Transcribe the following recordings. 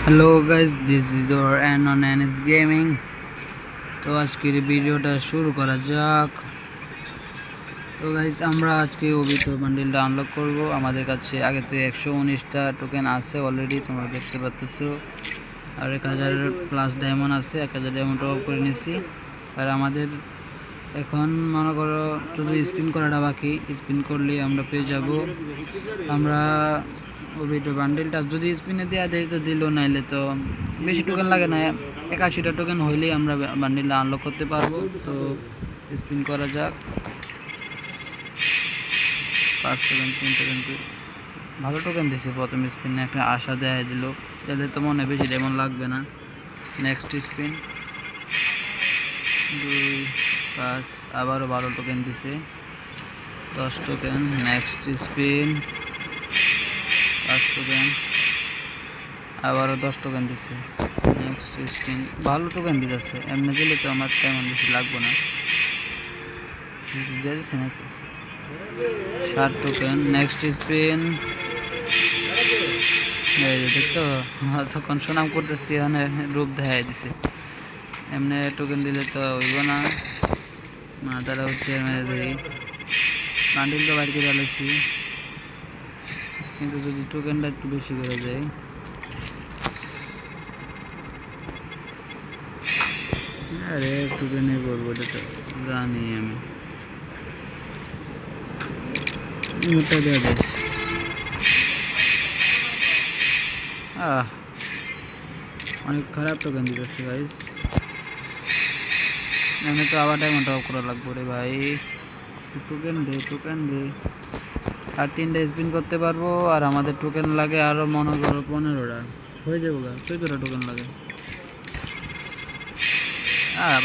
Hello guys, this is or an on anise gaming. তো আজকের ভিডিওটা শুরু করা যাক। তো গাইস, আমরা আজকে ওবিটো বান্ডিলটা আনলক করব। আমাদের কাছে আগে থেকে 119টা টোকেন আছে অলরেডি, তোমরা দেখতে পাচ্ছ। আর 1000 প্লাস ডায়মন্ড আছে, 1000 ডায়মন্ড টপ করে নিচ্ছি। আর আমাদের এখন মনে করো শুধু স্পিন করাটা বাকি, স্পিন করলে আমরা পেয়ে যাব। আমরা ওবিটো বান্ডিলটা যদি স্পিনে দেওয়া দেয় তো দিল, নাইলে তো বেশি টোকেন লাগে না, 81টা টোকেন হইলেই আমরা বান্ডিলটা আনলক করতে পারবো। তো স্পিন করা যাক। 5 টোকেন 3 টোকেন ভালো টোকেন দিছে প্রথম স্পিনে, একটা আশা দেয় দিল। তাহলে তো মনে বেশি ডায়মন্ড লাগবে না। নেক্সট স্পিন 2 5, আবারও ভালো টোকেন দিছে 10 টোকেন। নেক্সট স্পিন 5 টোকেন, আবারও 10 টোকেন দিছে। নেক্সট স্পিন ভালো টোকেন দিতেছে, এমনি দিলে তো আমার তেমন বেশি লাগবে না, দিয়েছে নাকি 7 টোকেন। নেক্সট স্পিন, এই যে দেখছো তখন সুনাম করতেছি, এখানে রূপ দেখাই দিছে। এমনি টোকেন দিলে তো হইব না, তারা হচ্ছে মেরে ধরি। বান্ডিল তো বাইরে করে আলাইছি, কিন্তু যদি টোকেনটা একটু বেশি করে যায়। আরে টোকেনে করবো, এটা তো জানি আমি। মোটা দেওয়া যাস অনেক খারাপ টোকেন দিতেছে গাইস। এমনি তো আবার ডায়মন্ড টপ করা লাগবো রে ভাই। টোকেন দে, টোকেন দে। আর 3টা স্পিন করতে পারবো, আর আমাদের টোকেন লাগে আরো মনে করো 15টা হয়ে যাবো গা। 14টা টোকেন লাগে।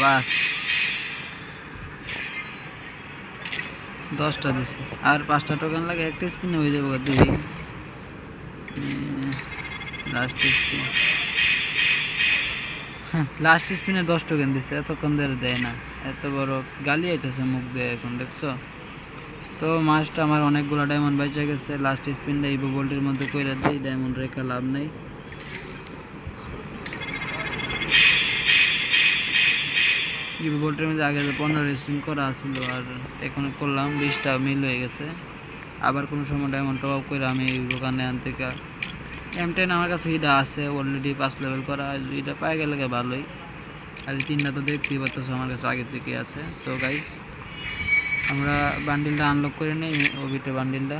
বাস 10টা দিছে, আর 5টা টোকেন লাগে, একটা স্পিনে হয়ে যাবো গা। দিই লাস্ট স্পিন, লাস্ট স্পিনে 10 টোকেন দিছে, এতক্ষণ ধরে দেয় না। এত বড় গালি আইতেছে মুখ দিয়ে এখন, দেখছো তো। মাছটা আমার অনেকগুলো ডায়মন্ড বেঁচে গেছে। লাস্ট স্পিনটা ইভো বোল্টের মধ্যে কইরা দিই, ডায়মন্ড রেখে লাভ নেই। ইভো বোল্টের মধ্যে আগে 15 স্পিন করা আসছিল, আর এখন করলাম 20টা মিল হয়ে গেছে। আবার কোনো সময় ডায়মন্ড টপ আপ করে আমি দোকানে আনতে M10 আমার কাছে এটা আছে অলরেডি 5 লেভেল করা। এটা পাই গেলে ভালোই। আর 3টা তো দেখতেই পাচ্ছ আমার কাছে আগে থেকে আছে। তো গাইস, আমরা বান্ডিলটা আনলক করে নেই, ওবিটো বান্ডিলটা।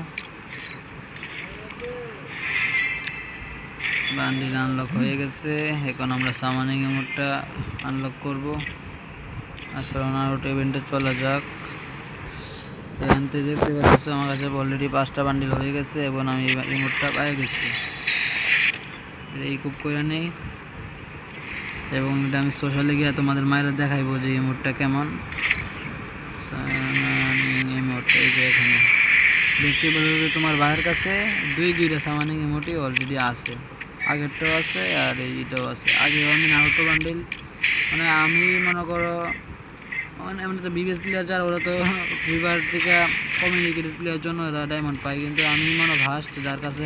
বান্ডিল আনলক হয়ে গেছে, এখন আমরা সামানিং মোডটা আনলক করব। আসলে নারুটো ইভেন্টে চলা যাক। এখানতে দেখতে পাচ্ছ আমার কাছে অলরেডি 5টা বান্ডিল হয়ে গেছে, এবং আমি ইমোটটা পাই গেছি। এই খুব করে নেই, এবং এটা আমি সোশ্যালে গিয়ে তোমাদের মায়েরা দেখাইবো যে ইমোটটা কেমন। ইমোট এই যে এখানে দেখতে পাচ্ছ যে তোমার ভাইয়ের কাছে দুইটা সামানিং ইমোটই অলরেডি আছে, আগেরটাও আছে আর এইটাও আছে। আগে আমি নারুটো বান্ডিল, মানে আমি মনে করো মানে এমনি তো বিবিএস প্লেয়ার যারা, ওরা তো ফ্রিফায়ার থেকে কমিউনিকেটেড প্লেয়ার জন্য ওরা ডায়মন্ড পায়, কিন্তু আমি মনে ফার্স্ট যার কাছে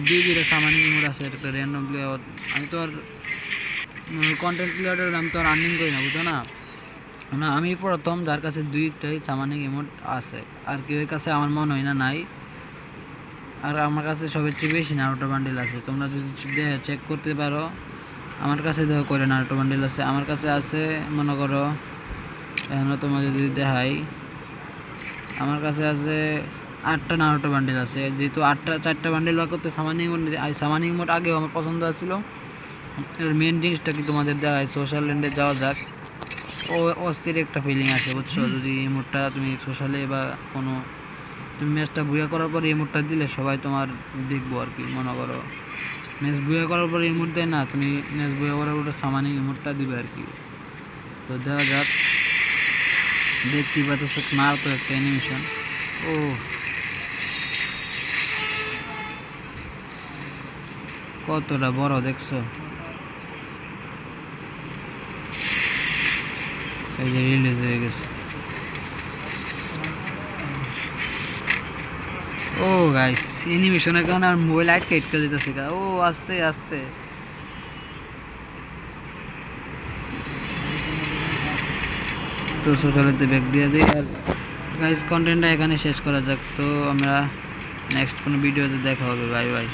দুইটা সামানিং ইমোট আছে, একটা র্যান্ডম প্লেয়ার। আমি তো আর কন্টেন্ট ক্রিয়েটর, আমি তো আর আর্নিং করি না, বুঝো না। না, আমি প্রথম যার কাছে 2টাই সামানিং ইমোট আছে, আর কেউ কাছে আমার মনে হয় না নাই। আর আমার কাছে সবচেয়ে বেশি নারুটো বান্ডিল আছে, তোমরা যদি চেক করতে পারো। আমার কাছে দেখো করে নারুটো বান্ডিল আছে, আমার কাছে আছে মনে করো, এখন তোমার যদি দেখাই, আমার কাছে আছে 8টা নারুটো বান্ডিল আছে। যেহেতু 4টা বান্ডিল বার করতে সামানিং মোড আগেও আমার পছন্দ ছিল। এর মেন জিনিসটা কি তোমাদের দেখায়, সোশ্যাল ল্যান্ডে যাওয়া যাক। অস্থির একটা ফিলিং আছে, বুঝছো। যদি এই মোডটা তুমি সোশ্যালে বা কোনো তুমি ম্যাচটা বুয়া করার পরে এই মোডটা দিলে সবাই তোমার দেখবো আর কি। মনে করো ম্যাচ বুয়া করার পরে এই মোড দেয় না, তুমি ম্যাচ বুয়া করার পরে সামানিং এই মোডটা দিবে আর কি। তো দেওয়া যাক। দেখতেই পাচ্ছ মার তো একটা অ্যানিমেশন, ও কতটা বড় দেখছো। এই যে রিলিজ হয়ে গেছে। ও গাইস, অ্যানিমেশনের কারণে আমার মোবাইল আটকে যেতেছে। ও আস্তে আস্তে তো সোশ্যালিতে ব্যাক দিয়ে দিই। আর গাইস কন্টেন্টটা এখানে শেষ করা যাক, তো আমরা নেক্সট কোনো ভিডিওতে দেখা হবে। Bye bye.